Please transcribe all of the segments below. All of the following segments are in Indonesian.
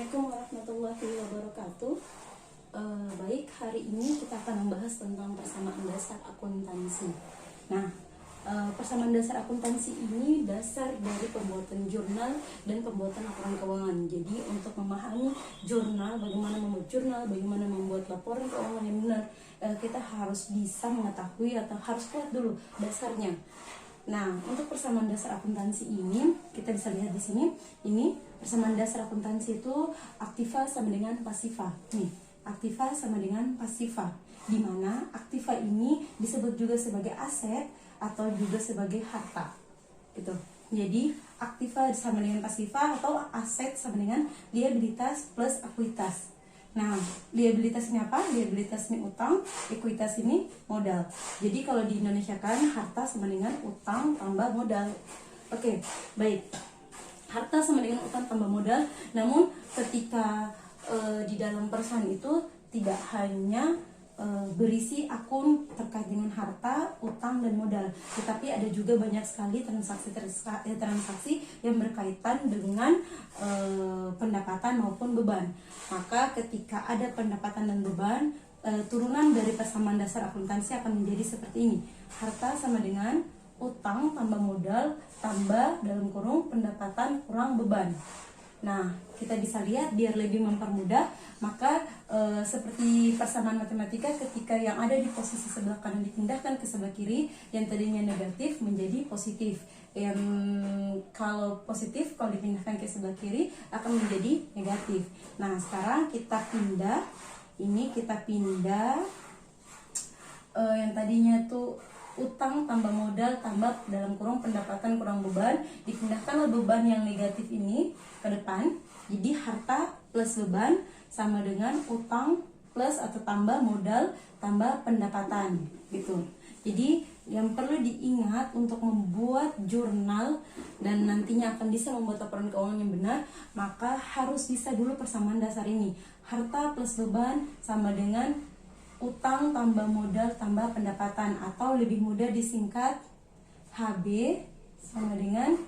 Assalamualaikum warahmatullahi wabarakatuh. Baik, hari ini kita akan membahas tentang persamaan dasar akuntansi. Nah, persamaan dasar akuntansi ini dasar dari pembuatan jurnal dan pembuatan laporan keuangan. Jadi untuk memahami jurnal, bagaimana membuat jurnal, bagaimana membuat laporan keuangan yang benar, kita harus bisa mengetahui atau harus kuat dulu dasarnya. Nah, untuk persamaan dasar akuntansi ini, kita bisa lihat di sini. Ini persamaan dasar akuntansi itu aktiva sama dengan pasiva. Nih, aktiva sama dengan pasiva. Di mana aktiva ini disebut juga sebagai aset atau juga sebagai harta. Gitu. Jadi, aktiva sama dengan pasiva atau aset sama dengan liabilitas plus ekuitas. Nah, liabilitas ini apa? Liabilitas ini utang, ekuitas ini modal. Jadi kalau di Indonesia kan harta sama dengan utang tambah modal. Oke, baik. Harta sama dengan utang tambah modal. Namun ketika di dalam perusahaan itu tidak hanya berisi akun terkait dengan harta, utang, dan modal, tetapi ada juga banyak sekali transaksi yang berkaitan dengan pendapatan maupun beban. Maka ketika ada pendapatan dan beban, turunan dari persamaan dasar akuntansi akan menjadi seperti ini. Harta sama dengan utang tambah modal tambah dalam kurung pendapatan kurang beban. Nah, kita bisa lihat biar lebih mempermudah, maka seperti persamaan matematika, ketika yang ada di posisi sebelah kanan dipindahkan ke sebelah kiri, yang tadinya negatif menjadi positif. Yang kalau positif, kalau dipindahkan ke sebelah kiri akan menjadi negatif. Nah, sekarang kita pindah, ini kita pindah yang tadinya tuh utang tambah modal tambah dalam kurung pendapatan kurang beban, dipindahkanlah beban yang negatif ini ke depan. Jadi harta plus beban sama dengan utang plus atau tambah modal tambah pendapatan gitu. Jadi yang perlu diingat untuk membuat jurnal dan nantinya akan bisa membuat laporan keuangan yang benar, maka harus bisa dulu persamaan dasar ini. Harta plus beban sama dengan utang tambah modal tambah pendapatan, atau lebih mudah disingkat HB sama dengan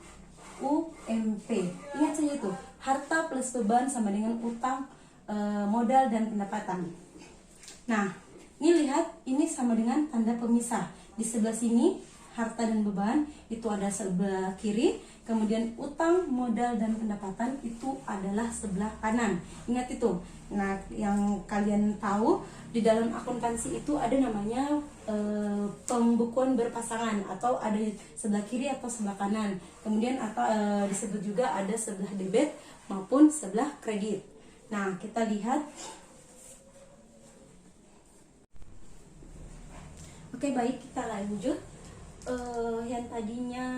UMP. Ingat saja itu, harta plus beban sama dengan utang, modal, dan pendapatan. Nah, ini lihat, ini sama dengan tanda pemisah. Di sebelah sini harta dan beban itu ada sebelah kiri, kemudian utang, modal, dan pendapatan itu adalah sebelah kanan. Ingat itu. Nah, yang kalian tahu di dalam akuntansi itu ada namanya pembukuan berpasangan, atau ada sebelah kiri atau sebelah kanan. Kemudian atau disebut juga ada sebelah debit maupun sebelah kredit. Nah, kita lihat. Oke, baik, kita lanjut. Yang tadinya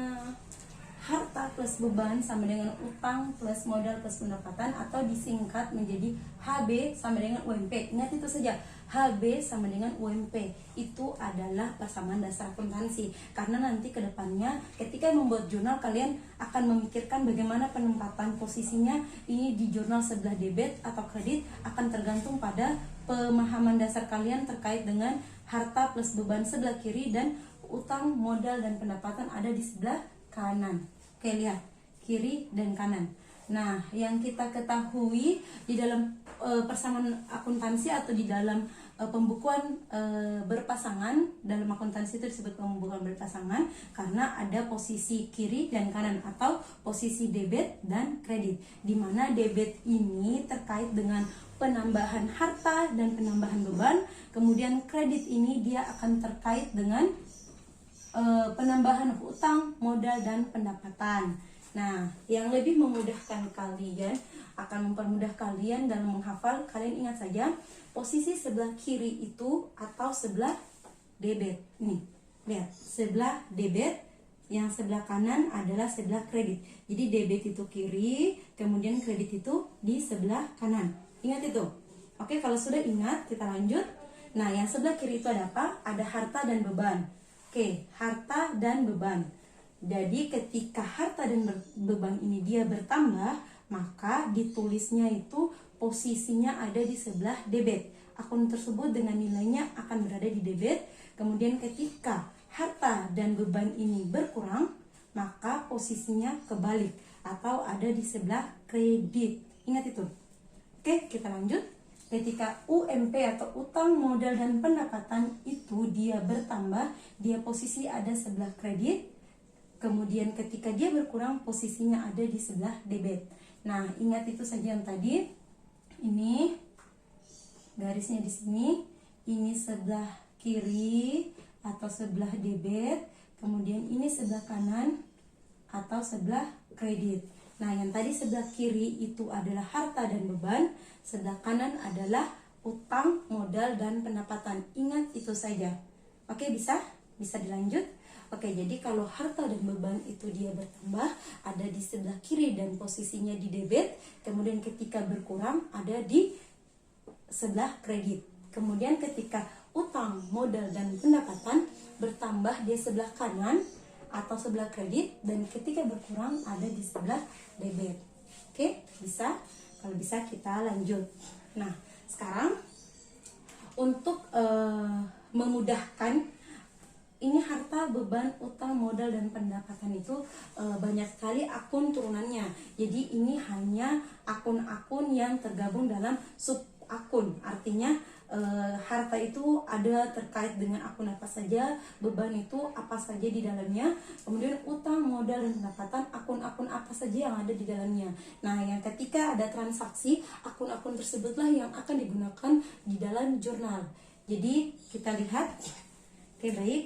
harta plus beban sama dengan utang plus modal plus pendapatan, atau disingkat menjadi HB sama dengan UMP. Ingat itu saja, HB sama dengan UMP itu adalah persamaan dasar akuntansi. Karena nanti ke depannya ketika membuat jurnal, kalian akan memikirkan bagaimana penempatan posisinya ini di jurnal sebelah debit atau kredit, akan tergantung pada pemahaman dasar kalian terkait dengan harta plus beban sebelah kiri dan utang, modal, dan pendapatan ada di sebelah kanan. Oke, lihat, kiri dan kanan. Nah, yang kita ketahui di dalam persamaan akuntansi atau di dalam pembukuan berpasangan, dalam akuntansi itu disebut pembukuan berpasangan karena ada posisi kiri dan kanan atau posisi debit dan kredit, di mana debit ini terkait dengan penambahan harta dan penambahan beban, kemudian kredit ini dia akan terkait dengan penambahan utang, modal, dan pendapatan. Nah, yang lebih memudahkan kalian, akan mempermudah kalian dalam menghafal, kalian ingat saja posisi sebelah kiri itu atau sebelah debit. Nih, lihat, sebelah debit, yang sebelah kanan adalah sebelah kredit. Jadi debit itu kiri, kemudian kredit itu di sebelah kanan. Ingat itu. Oke, kalau sudah ingat, kita lanjut. Nah, yang sebelah kiri itu ada apa? Ada harta dan beban. Oke, harta dan beban. Jadi ketika harta dan beban ini dia bertambah, maka ditulisnya itu posisinya ada di sebelah debit. Akun tersebut dengan nilainya akan berada di debit. Kemudian ketika harta dan beban ini berkurang, maka posisinya kebalik atau ada di sebelah kredit. Ingat itu. Oke, kita lanjut. Ketika UMP atau utang modal dan pendapatan itu dia bertambah, dia posisi ada sebelah kredit. Kemudian ketika dia berkurang, posisinya ada di sebelah debit. Nah, ingat itu saja yang tadi. Ini garisnya di sini. Ini sebelah kiri atau sebelah debit. Kemudian ini sebelah kanan atau sebelah kredit. Nah, yang tadi sebelah kiri itu adalah harta dan beban, sebelah kanan adalah utang, modal, dan pendapatan. Ingat itu saja. Oke, bisa dilanjut. Oke, jadi kalau harta dan beban itu dia bertambah, ada di sebelah kiri dan posisinya di debit. Kemudian ketika berkurang, ada di sebelah kredit. Kemudian ketika utang, modal, dan pendapatan bertambah di sebelah kanan atau sebelah kredit, dan ketika berkurang ada di sebelah debit. Oke, bisa? Kalau bisa kita lanjut. Nah, sekarang untuk memudahkan, ini harta, beban, utang, modal, dan pendapatan itu banyak sekali akun turunannya. Jadi ini hanya akun-akun yang tergabung dalam sub akun. Artinya harta itu ada terkait dengan akun apa saja, beban itu apa saja di dalamnya, kemudian utang, modal, dan pendapatan akun-akun apa saja yang ada di dalamnya. Nah, yang ketika ada transaksi, akun-akun tersebutlah yang akan digunakan di dalam jurnal. Jadi kita lihat. Oke, baik.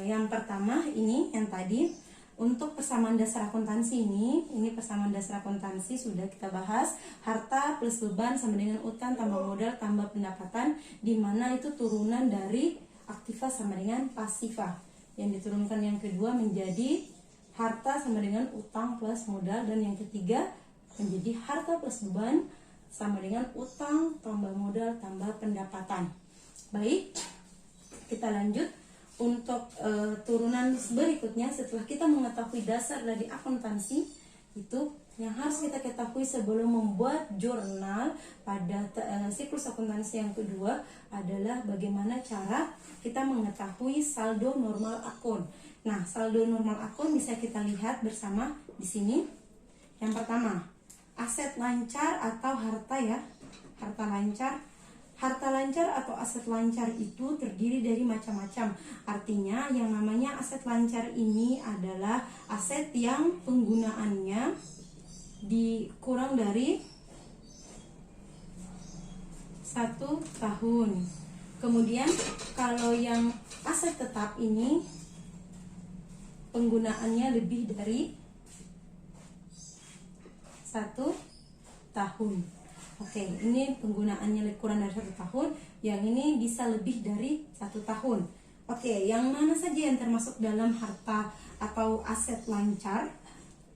Yang pertama ini yang tadi untuk persamaan dasar akuntansi ini persamaan dasar akuntansi sudah kita bahas. Harta plus beban sama dengan utang tambah modal tambah pendapatan, di mana itu turunan dari aktiva sama dengan pasiva. Yang diturunkan yang kedua menjadi harta sama dengan utang plus modal, dan yang ketiga menjadi harta plus beban sama dengan utang tambah modal tambah pendapatan. Baik, kita lanjut. Untuk turunan berikutnya, setelah kita mengetahui dasar dari akuntansi, itu yang harus kita ketahui sebelum membuat jurnal pada siklus akuntansi yang kedua adalah bagaimana cara kita mengetahui saldo normal akun. Nah, saldo normal akun bisa kita lihat bersama di sini. Yang pertama, aset lancar atau harta ya. Harta lancar. Harta lancar atau aset lancar itu terdiri dari macam-macam. Artinya yang namanya aset lancar ini adalah aset yang penggunaannya dikurang dari 1 tahun. Kemudian kalau yang aset tetap ini penggunaannya lebih dari 1 tahun. Oke, ini penggunaannya kurang dari 1 tahun, yang ini bisa lebih dari 1 tahun. Oke, yang mana saja yang termasuk dalam harta atau aset lancar?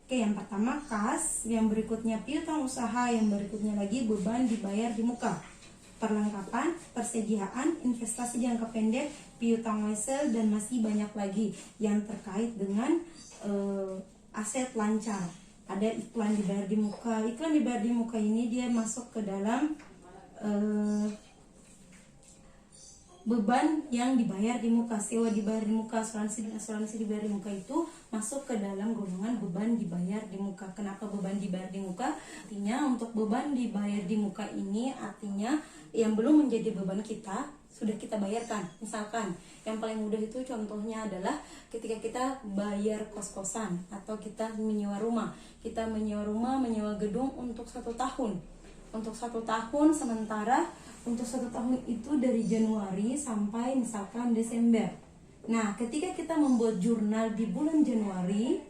Oke, yang pertama kas, yang berikutnya piutang usaha, yang berikutnya lagi beban dibayar di muka. Perlengkapan, persediaan, investasi jangka pendek, piutang wesel, dan masih banyak lagi yang terkait dengan aset lancar. Ada iklan dibayar di muka. Iklan dibayar di muka ini dia masuk ke dalam beban yang dibayar di muka. Sewa dibayar di muka, asuransi dibayar di muka itu masuk ke dalam golongan beban dibayar di muka. Kenapa beban dibayar di muka? Artinya untuk beban dibayar di muka ini artinya yang belum menjadi beban kita sudah kita bayarkan. Misalkan yang paling mudah itu contohnya adalah ketika kita bayar kos-kosan atau kita menyewa rumah. Kita menyewa rumah, menyewa gedung untuk 1 tahun. Untuk 1 tahun, sementara untuk 1 tahun itu dari Januari sampai misalkan Desember. Nah, ketika kita membuat jurnal di bulan Januari,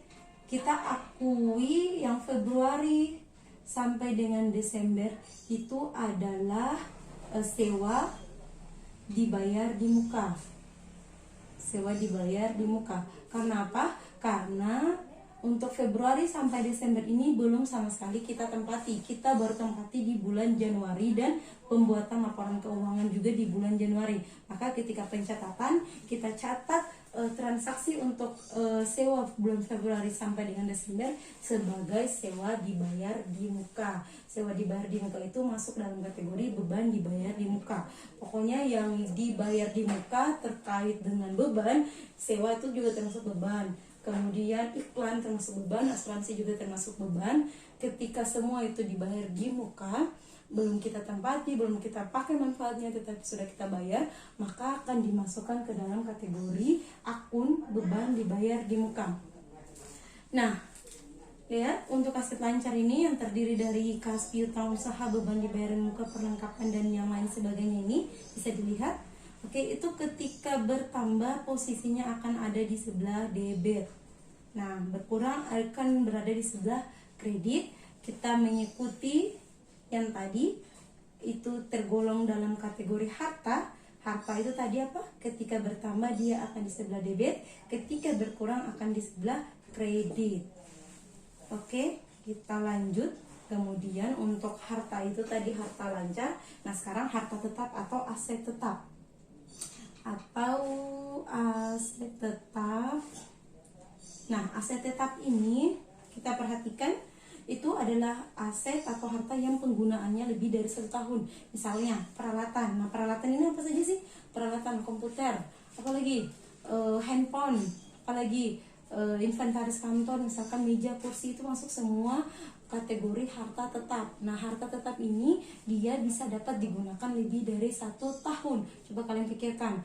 kita akui yang Februari sampai dengan Desember itu adalah sewa dibayar di muka. Sewa dibayar di muka. Karena apa? Karena untuk Februari sampai Desember ini belum sama sekali kita tempati. Kita baru tempati di bulan Januari dan pembuatan laporan keuangan juga di bulan Januari. Maka ketika pencatatan kita catat transaksi untuk sewa bulan Februari sampai dengan Desember sebagai sewa dibayar di muka. Sewa dibayar di muka itu masuk dalam kategori beban dibayar di muka. Pokoknya yang dibayar di muka terkait dengan beban, sewa itu juga termasuk beban. kemudian iklan termasuk beban, asuransi juga termasuk beban. Ketika semua itu dibayar di muka, belum kita tempati, belum kita pakai manfaatnya, tetapi sudah kita bayar, maka akan dimasukkan ke dalam kategori akun beban dibayar di muka. Nah, lihat untuk aset lancar ini yang terdiri dari kas piutang usaha, beban dibayar di muka, perlengkapan dan yang lain sebagainya, ini bisa dilihat. Oke, itu ketika bertambah posisinya akan ada di sebelah debit. Nah, berkurang akan berada di sebelah kredit. Kita mengikuti yang tadi itu tergolong dalam kategori harta. Harta itu tadi apa? Ketika bertambah dia akan di sebelah debit, ketika berkurang akan di sebelah kredit. Oke, kita lanjut. Kemudian untuk harta itu tadi harta lancar. Nah, sekarang harta tetap atau aset tetap. Nah, aset tetap ini kita perhatikan itu adalah aset atau harta yang penggunaannya lebih dari 1 tahun. Misalnya peralatan. Nah, peralatan ini apa saja sih? Peralatan komputer, apalagi handphone, apalagi inventaris kantor, misalkan meja, kursi, itu masuk semua kategori harta tetap. Nah, harta tetap ini dia bisa dapat digunakan lebih dari 1 tahun. Coba kalian pikirkan,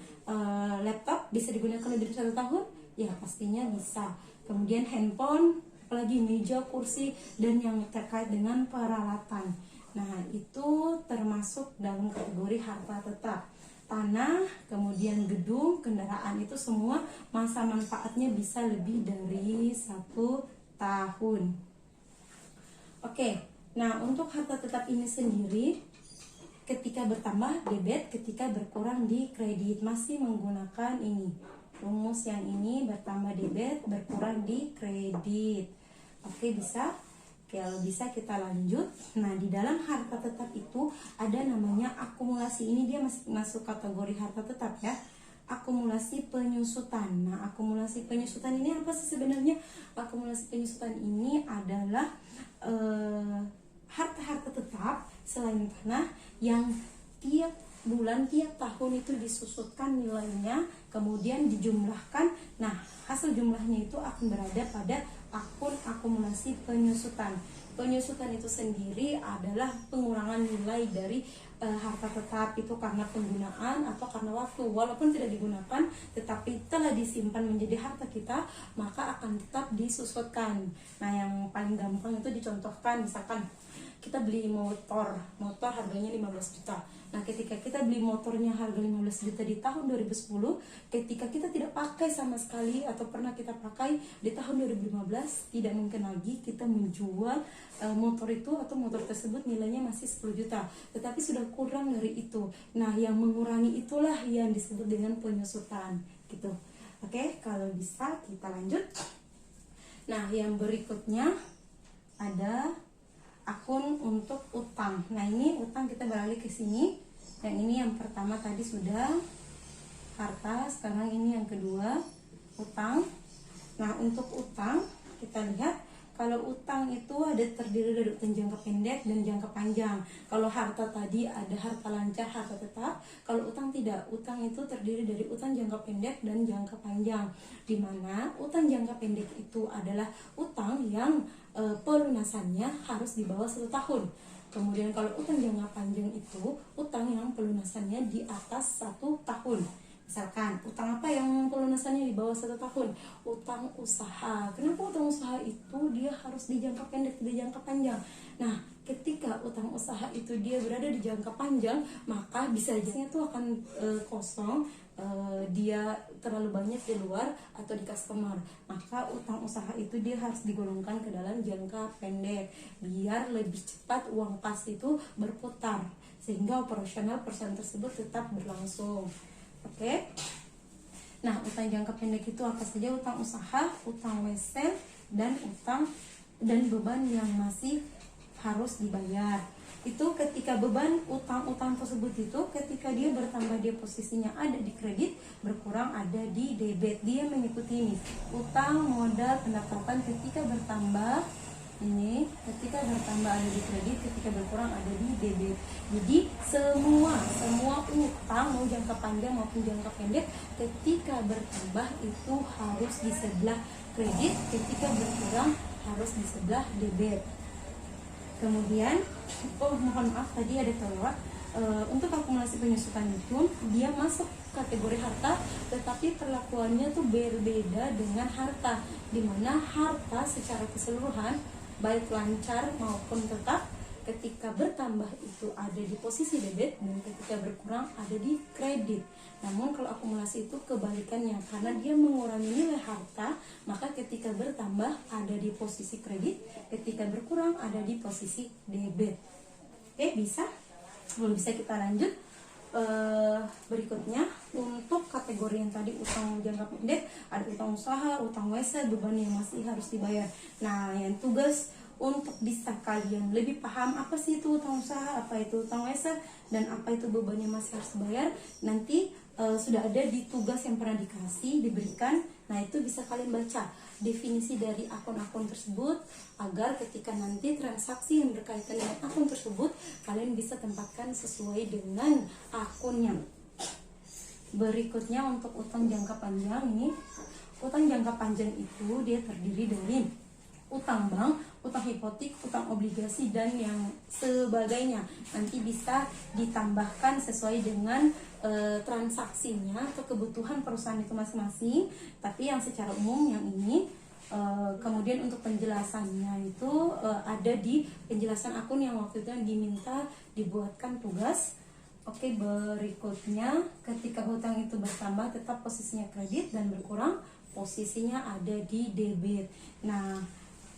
laptop bisa digunakan lebih dari 1 tahun? Ya, pastinya bisa. Kemudian handphone, apalagi meja, kursi, dan yang terkait dengan peralatan. Nah, itu termasuk dalam kategori harta tetap. Tanah, kemudian gedung, kendaraan, itu semua masa manfaatnya bisa lebih dari 1 tahun. Oke, nah untuk harta tetap ini sendiri, ketika bertambah debit, ketika berkurang di kredit, masih menggunakan ini rumus yang ini, bertambah debit, berkurang di kredit. Oke, bisa? Kalau bisa kita lanjut. Nah, di dalam harta tetap itu ada namanya akumulasi. Ini dia masih masuk kategori harta tetap ya. Akumulasi penyusutan. Nah, akumulasi penyusutan ini apa sih sebenarnya? Akumulasi penyusutan ini adalah harta-harta tetap selain tanah yang tiap bulan, tiap tahun itu disusutkan nilainya, kemudian dijumlahkan. Nah, hasil jumlahnya itu akan berada pada akun akumulasi penyusutan. Penyusutan itu sendiri adalah pengurangan nilai dari harta tetap itu karena penggunaan atau karena waktu. Walaupun tidak digunakan, tetapi telah disimpan menjadi harta kita, maka akan tetap disusutkan. Nah, yang paling gampang itu dicontohkan, misalkan kita beli motor harganya 15 juta. Nah, ketika kita beli motornya harga 15 juta di tahun 2010, ketika kita tidak pakai sama sekali atau pernah kita pakai di tahun 2015, tidak mungkin lagi kita menjual motor itu atau motor tersebut nilainya masih 10 juta, tetapi sudah kurang dari itu. Nah, yang mengurangi itulah yang disebut dengan penyusutan gitu. Oke, kalau bisa kita lanjut. Nah, yang berikutnya ada akun untuk utang. Nah, ini utang, kita beralih ke sini. Yang ini yang pertama tadi sudah harta, sekarang ini yang kedua utang. Nah, untuk utang kita lihat kalau utang itu ada terdiri dari utang jangka pendek dan jangka panjang. Kalau harta tadi ada harta lancar, harta tetap. Kalau utang tidak, utang itu terdiri dari utang jangka pendek dan jangka panjang. Dimana utang jangka pendek itu adalah utang yang pelunasannya harus di bawah 1 tahun. Kemudian kalau utang jangka panjang itu utang yang pelunasannya di atas 1 tahun. Misalkan utang apa yang pelunasannya di bawah 1 tahun? Utang usaha. Kenapa utang usaha itu dia harus di jangka pendek, di jangka panjang? Nah, ketika utang usaha itu dia berada di jangka panjang, maka bisa aja itu akan kosong, dia terlalu banyak di luar atau di customer. Maka utang usaha itu dia harus digolongkan ke dalam jangka pendek biar lebih cepat uang kas itu berputar, sehingga operasional perusahaan tersebut tetap berlangsung. Oke. Nah, utang jangka pendek itu apa saja? Utang usaha, utang wesel, dan utang dan beban yang masih harus dibayar. Itu ketika beban utang-utang tersebut itu ketika dia bertambah, dia posisinya ada di kredit, berkurang ada di debit. Dia mengikuti ini. Utang, modal, pendapatan ketika bertambah Ini ketika bertambah ada di kredit, ketika berkurang ada di debit. Jadi semua utang mau jangka panjang maupun jangka pendek, ketika bertambah itu harus di sebelah kredit, ketika berkurang harus di sebelah debit. Kemudian, mohon maaf tadi ada terlewat. Untuk akumulasi penyusutan itu dia masuk kategori harta, tetapi perlakuannya tuh berbeda dengan harta, dimana harta secara keseluruhan baik lancar maupun tetap ketika bertambah itu ada di posisi debit dan ketika berkurang ada di kredit. Namun kalau akumulasi itu kebalikannya, karena dia mengurangi nilai harta, maka ketika bertambah ada di posisi kredit, ketika berkurang ada di posisi debit. Oke, bisa? Belum bisa, kita lanjut. Berikutnya untuk kategori yang tadi utang jangka pendek, ada utang usaha, utang WC, beban yang masih harus dibayar. Nah, yang tugas untuk bisa kalian lebih paham apa sih itu utang usaha, apa itu utang WC, dan apa itu beban yang masih harus dibayar, nanti sudah ada di tugas yang pernah diberikan. Nah, itu bisa kalian baca definisi dari akun-akun tersebut, agar ketika nanti transaksi yang berkaitan dengan akun tersebut kalian bisa tempatkan sesuai dengan akunnya. Berikutnya untuk utang jangka panjang. Ini utang jangka panjang itu dia terdiri dari utang bank, utang hipotek, utang obligasi, dan yang sebagainya. Nanti bisa ditambahkan sesuai dengan transaksinya atau kebutuhan perusahaan itu masing-masing. Tapi yang secara umum yang ini, kemudian untuk penjelasannya itu ada di penjelasan akun yang waktu itu yang diminta dibuatkan tugas. Oke, berikutnya ketika hutang itu bertambah tetap posisinya kredit dan berkurang posisinya ada di debit. Nah,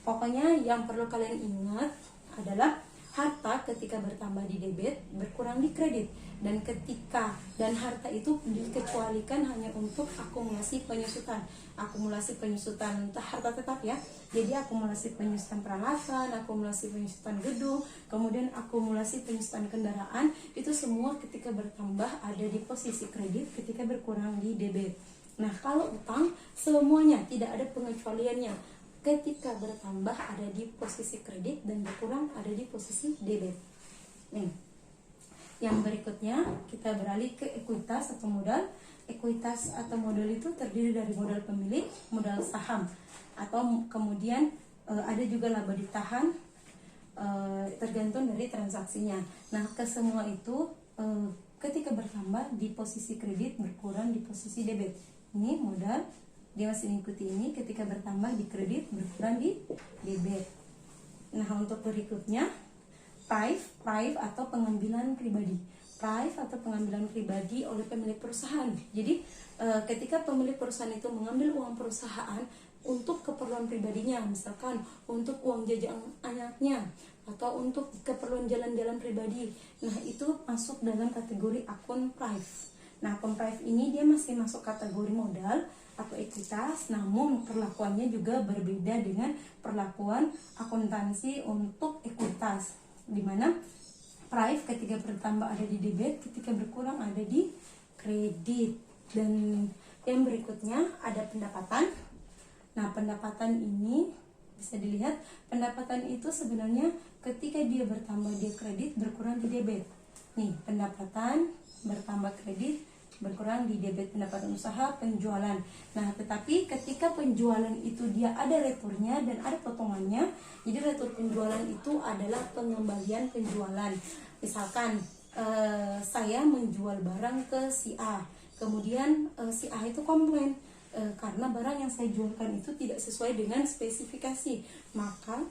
pokoknya yang perlu kalian ingat adalah harta ketika bertambah di debit, berkurang di kredit. Dan harta itu dikecualikan hanya untuk akumulasi penyusutan. Akumulasi penyusutan harta tetap ya. Jadi akumulasi penyusutan peralatan, akumulasi penyusutan gedung, kemudian akumulasi penyusutan kendaraan, itu semua ketika bertambah ada di posisi kredit, ketika berkurang di debit. Nah, kalau utang semuanya tidak ada pengecualiannya. Ketika bertambah ada di posisi kredit dan berkurang ada di posisi debit. Nih. Yang berikutnya kita beralih ke ekuitas atau modal. Ekuitas atau modal itu terdiri dari modal pemilik, modal saham, atau kemudian ada juga laba ditahan, tergantung dari transaksinya. Nah, kesemua itu ketika bertambah di posisi kredit, berkurang di posisi debit. Ini modal, dia masih mengikuti ini, ketika bertambah di kredit, berkurang di debit. Nah, untuk berikutnya prive atau pengambilan pribadi. Prive atau pengambilan pribadi oleh pemilik perusahaan. Jadi ketika pemilik perusahaan itu mengambil uang perusahaan untuk keperluan pribadinya, misalkan untuk uang jajan anaknya atau untuk keperluan jalan-jalan pribadi. Nah, itu masuk dalam kategori akun prive. Nah, akun prive ini dia masih masuk kategori modal atau ekuitas, namun perlakuannya juga berbeda dengan perlakuan akuntansi untuk ekuitas, di mana prive ketika bertambah ada di debit, ketika berkurang ada di kredit. Dan yang berikutnya ada pendapatan. Nah, pendapatan ini bisa dilihat, pendapatan itu sebenarnya ketika dia bertambah di kredit, berkurang di debit. Nih, pendapatan bertambah kredit, berkurang di debit. Pendapatan usaha, penjualan. Nah, tetapi ketika penjualan itu dia ada returnya dan ada potongannya. Jadi retur penjualan itu adalah pengembalian penjualan. Misalkan saya menjual barang ke si A, kemudian si A itu komplain karena barang yang saya jualkan itu tidak sesuai dengan spesifikasi, maka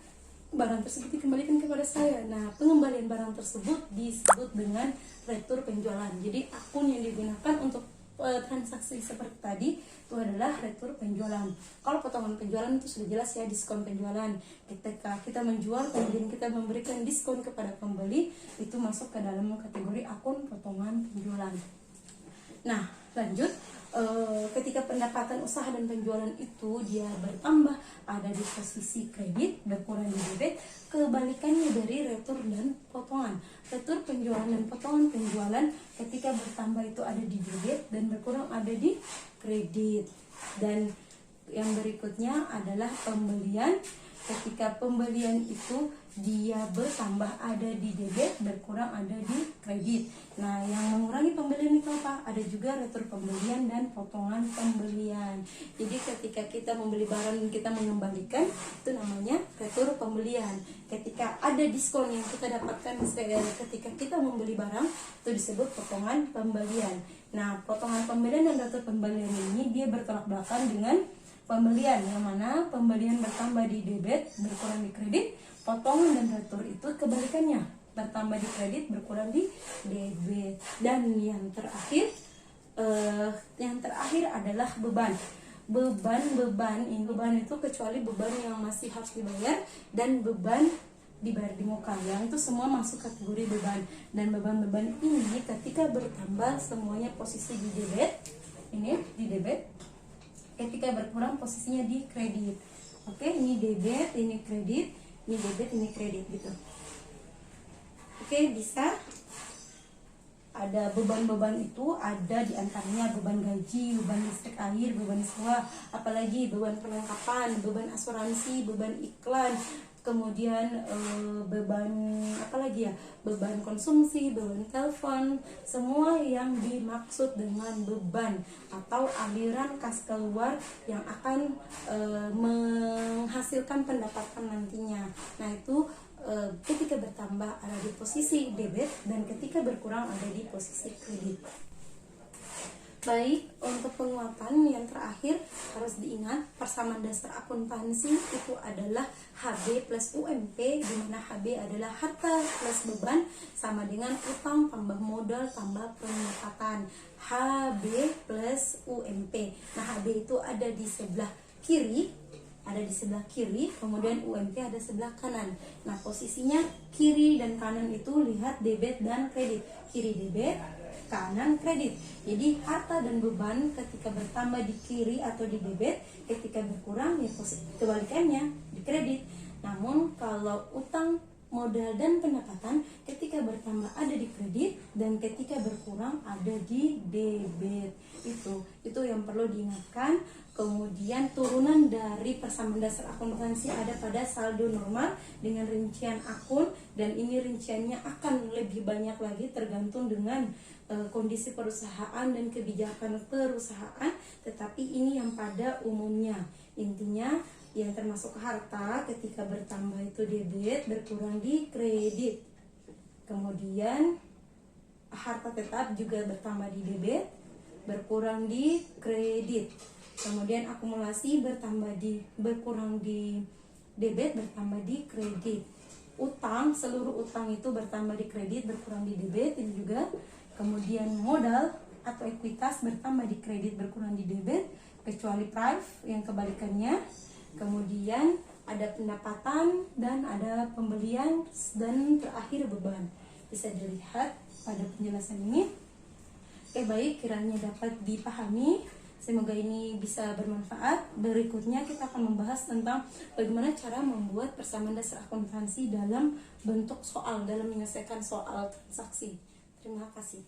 barang tersebut dikembalikan kepada saya. Nah, pengembalian barang tersebut disebut dengan retur penjualan. Jadi akun yang digunakan untuk transaksi seperti tadi itu adalah retur penjualan. Kalau potongan penjualan itu sudah jelas ya, diskon penjualan. Ketika kita menjual kemudian kita memberikan diskon kepada pembeli, itu masuk ke dalam kategori akun potongan penjualan. Nah, lanjut. Ketika pendapatan usaha dan penjualan itu dia bertambah ada di posisi kredit, berkurang di debit, kebalikannya dari retur dan potongan. Retur penjualan dan potongan penjualan ketika bertambah itu ada di debit dan berkurang ada di kredit. Dan yang berikutnya adalah pembelian. ketika pembelian itu dia bertambah ada di debit, berkurang ada di kredit. Nah, yang mengurangi pembelian itu apa? Ada juga retur pembelian dan potongan pembelian. Jadi ketika kita membeli barang dan kita mengembalikan, itu namanya retur pembelian. Ketika ada diskon yang kita dapatkan ketika kita membeli barang, itu disebut potongan pembelian. Nah, potongan pembelian dan retur pembelian ini dia bertolak belakang dengan pembelian, yang mana pembelian bertambah di debit, berkurang di kredit. Potongan dan retur itu kebalikannya, bertambah di kredit, berkurang di debit. Dan yang terakhir adalah beban. Beban itu kecuali beban yang masih harus dibayar dan beban dibayar di muka, yang itu semua masuk kategori beban. Dan beban-beban ini ketika bertambah semuanya posisi di debit, ini di debit. Ketika berkurang posisinya di kredit. Oke, ini debit, ini kredit, ini debit, ini kredit gitu. Oke, bisa ada beban-beban itu ada diantaranya beban gaji, beban listrik air, beban sewa, apalagi beban perlengkapan, beban asuransi, beban iklan, kemudian beban apalagi ya, beban konsumsi, beban telepon, semua yang dimaksud dengan beban atau aliran kas keluar yang akan menghasilkan pendapatan nantinya. Nah, itu ketika bertambah ada di posisi debit dan ketika berkurang ada di posisi kredit. Baik, untuk penguatan yang terakhir harus diingat persamaan dasar akuntansi itu adalah HB plus UMP, di mana HB adalah harta plus beban sama dengan utang tambah modal tambah pendapatan. HB plus UMP. Nah, HB itu ada di sebelah kiri, kemudian UMP ada sebelah kanan. Nah, posisinya kiri dan kanan itu lihat debit dan kredit. Kiri debit, kanan kredit. Jadi harta dan beban ketika bertambah di kiri atau di debit, ketika berkurang ya kebalikannya di kredit. Namun kalau utang, modal dan pendapatan ketika bertambah ada di kredit dan ketika berkurang ada di debit. Itu yang perlu diingatkan. Kemudian turunan dari persamaan dasar akuntansi ada pada saldo normal dengan rincian akun, dan ini rinciannya akan lebih banyak lagi tergantung dengan kondisi perusahaan dan kebijakan perusahaan, tetapi ini yang pada umumnya. Intinya yang termasuk harta ketika bertambah itu debit, berkurang di kredit. Kemudian harta tetap juga bertambah di debit, berkurang di kredit. Kemudian akumulasi berkurang di debit, bertambah di kredit. Utang, seluruh utang itu bertambah di kredit, berkurang di debit, ini juga. Kemudian modal atau ekuitas bertambah di kredit, berkurang di debit, kecuali prive yang kebalikannya. Kemudian ada pendapatan dan ada pembelian, dan terakhir beban. Bisa dilihat pada penjelasan ini. Oke, baik, kiranya dapat dipahami. Semoga ini bisa bermanfaat. Berikutnya kita akan membahas tentang bagaimana cara membuat persamaan dasar akuntansi dalam bentuk soal, dalam menyelesaikan soal transaksi. Terima kasih.